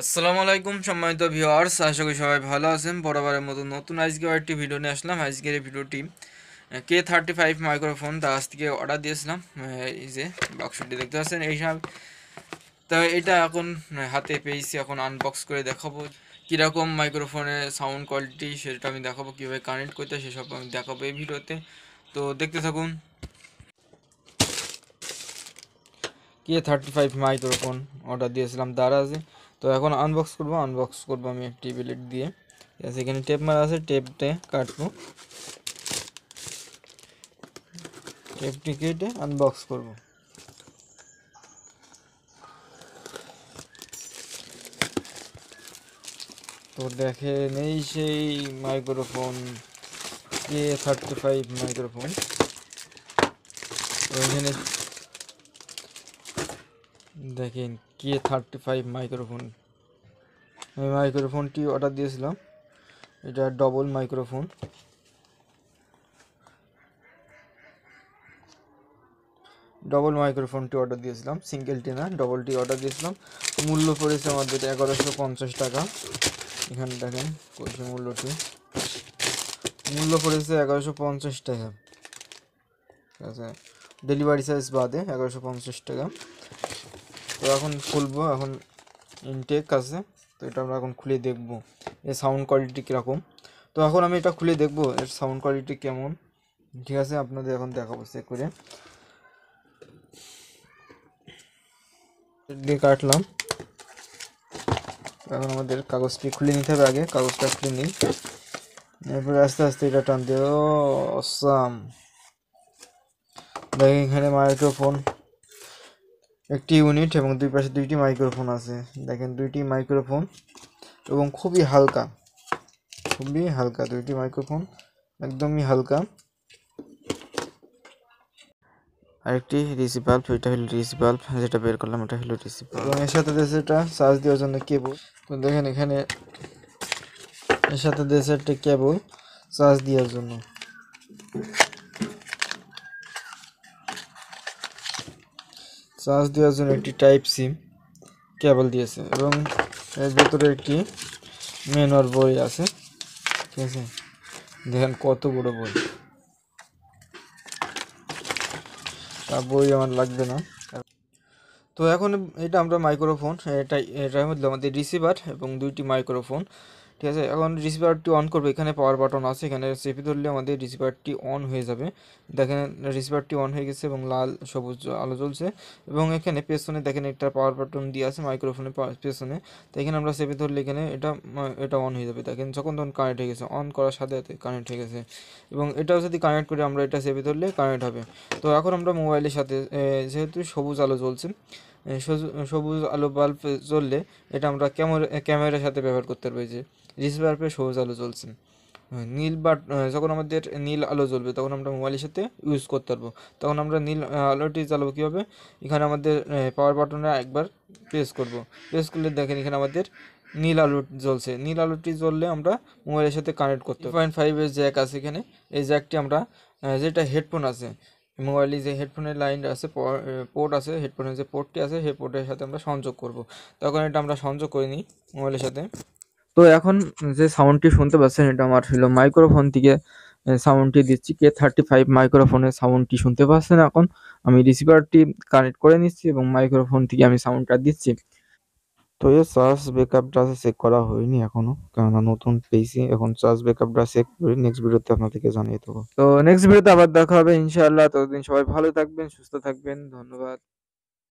আসসালামু আলাইকুম সম্মানিত ভিউয়ার্স, আশা করি সবাই ভালো আছেন। বরাবরের মতো নতুন আজকে একটি ভিডিও নিয়ে আসলাম। আজকের এই ভিডিওটি K35 মাইক্রোফোন আজ থেকে অর্ডার দিয়েছিলাম। এই যে বাক্সটি দেখতে পাচ্ছেন এইসব। তা এটা এখন হাতে পেয়েছি, এখন আনবক্স করে দেখাবো কীরকম মাইক্রোফোনের সাউন্ড কোয়ালিটি, সেটা আমি দেখাবো, কীভাবে কানেক্ট করতে সেসব আমি দেখাবো এই ভিডিওতে। তো দেখতে থাকুন। K35 মাইক্রোফোন অর্ডার দিয়েছিলাম দারাজে। তো এখন আনবক্স করবো আমি একটি প্লেট দিয়ে। ঠিক আছে, এখানে টেপ মারা আছে, টেপটা কাটবো, টেপটি কেটে আনবক্স করব। তো দেখেন এই সেই মাইক্রোফোন K35 মাইক্রোফোন। তো এখানে দেখেন K35 মাইক্রোফোন, আমি মাইক্রোফোনটি অর্ডার দিয়েছিলাম। এটা ডবল মাইক্রোফোন, মাইক্রোফোনটি অর্ডার দিয়েছিলাম, সিঙ্গেলটি না ডবলটি অর্ডার দিয়েছিলাম। মূল্য পড়েছে আমাদের 1150 টাকা। এখানে দেখেন কত মূল্য পড়েছে 1150 টাকা। ঠিক আছে, ডেলিভারি চার্জ বাদে 1150 টাকা। তো এখন খুলবো, এখন ইনটেক আছে, তো এটা আমরা এখন খুলে দেখব এর সাউন্ড কোয়ালিটি কীরকম। তো এখন আমি এটা খুলে দেখব এর সাউন্ড কোয়ালিটি কেমন। ঠিক আছে, আপনাদের এখন দেখাবো চেক করে। দিয়ে কাটলাম, এখন আমাদের কাগজটি খুলে নিতে হবে। আগে কাগজটা খুলে নিই, এরপরে আস্তে আস্তে এটা টানতে। ও অসাম! দেখেন এখানে মাইক্রোফোন একটি ইউনিট এবং দুই পাশে দুইটি মাইক্রোফোন আছে। দেখেন দুইটি মাইক্রোফোন এবং খুবই হালকা দুইটি মাইক্রোফোন একদমই হালকা। আরেকটি রিসিভার, এটা হলো রিসিভার, যেটা বের করলাম এটা হলো রিসিভার। এবং এর সাথে দিয়েছে এটা চার্জ দেওয়ার জন্য কেবল। তো দেখেন এখানে এর সাথে দিয়েছে একটা কেবল চার্জ দেওয়ার জন্য। একটি টাইপ সি কেবল দিয়েছে এবং এর ভেতরে একটি ম্যানুয়াল বই আছে। ঠিক আছে, দেখেন কত বড় বই। তা বই আমার লাগবে না। তো এখন এটা আমরা মাইক্রোফোন, এটার মধ্যে আমাদের রিসিভার এবং দুইটি মাইক্রোফোন। ঠিক আছে, এখন রিসিভারটি অন করবো। এখানে পাওয়ার বাটন আছে, এখানে চেপে ধরলে আমাদের রিসিভারটি অন হয়ে যাবে। দেখেন রিসিভারটি অন হয়ে গেছে এবং লাল সবুজ আলো জ্বলছে। এবং এখানে পেছনে দেখেন একটা পাওয়ার বাটন দিয়ে আছে মাইক্রোফোনের পেছনে। তো এখানে আমরা চেপে ধরলে এখানে এটা অন হয়ে যাবে। দেখেন তখন কানেক্ট হয়ে গেছে, অন করার সাথে সাথে কানেক্ট হয়ে গেছে। এবং এটাও যদি কানেক্ট করে আমরা এটা চেপে ধরলে কানেক্ট হবে। তো এখন আমরা মোবাইলের সাথে যেহেতু সবুজ আলো জ্বলছে, সবুজ আলো বাল্ব জ্বললে এটা আমরা ক্যামেরার সাথে ব্যবহার করতে পারবো। যে রিসিভারে সবুজ আলো জ্বলছে, যখন আমাদের নীল আলো জ্বলবে তখন আমরা মোবাইলের সাথে ইউজ করতে পারবো। তখন আমরা নীল আলোটি জ্বালাবো কীভাবে? এখানে আমাদের পাওয়ার বাটনে একবার প্রেস করলে দেখেন এখানে আমাদের নীল আলো জ্বলছে। নীল আলোটি জ্বললে আমরা মোবাইলের সাথে কানেক্ট করতে 3.5 জ্যাক আছে এখানে। এই জ্যাকটি আমরা যেটা হেডফোন আছে, মোবাইলে যে হেডফোনের লাইন আছে, পোর্ট আছে, হেডফোনের যে পোর্টটি আছে সেই পোর্টের সাথে আমরা সংযোগ করব। তখন এটা আমরা সংযোগ করে নিই মোবাইলের সাথে। তো এখন যে সাউন্ডটি শুনতে পাচ্ছেন এটা আমার হলো মাইক্রোফোন থেকে সাউন্ডটি দিচ্ছি। K35 মাইক্রোফোনের সাউন্ডটি শুনতে পাচ্ছেন। এখন আমি রিসিভারটি কানেক্ট করে নিচ্ছি এবং মাইক্রোফোন থেকে আমি সাউন্ডটা দিচ্ছি। তো এর চার্জ ব্যাকআপটা চেক করা হয়নি এখনো, কেননা নতুন পেয়েছি। এখন চার্জ ব্যাকআপটা চেক করে নেক্সট ভিডিওতে আপনাদেরকে জানিয়ে দেবো। তো নেক্সট ভিডিওতে আবার দেখা হবে ইনশাআল্লাহ। ততদিন সবাই ভালো থাকবেন, সুস্থ থাকবেন। ধন্যবাদ।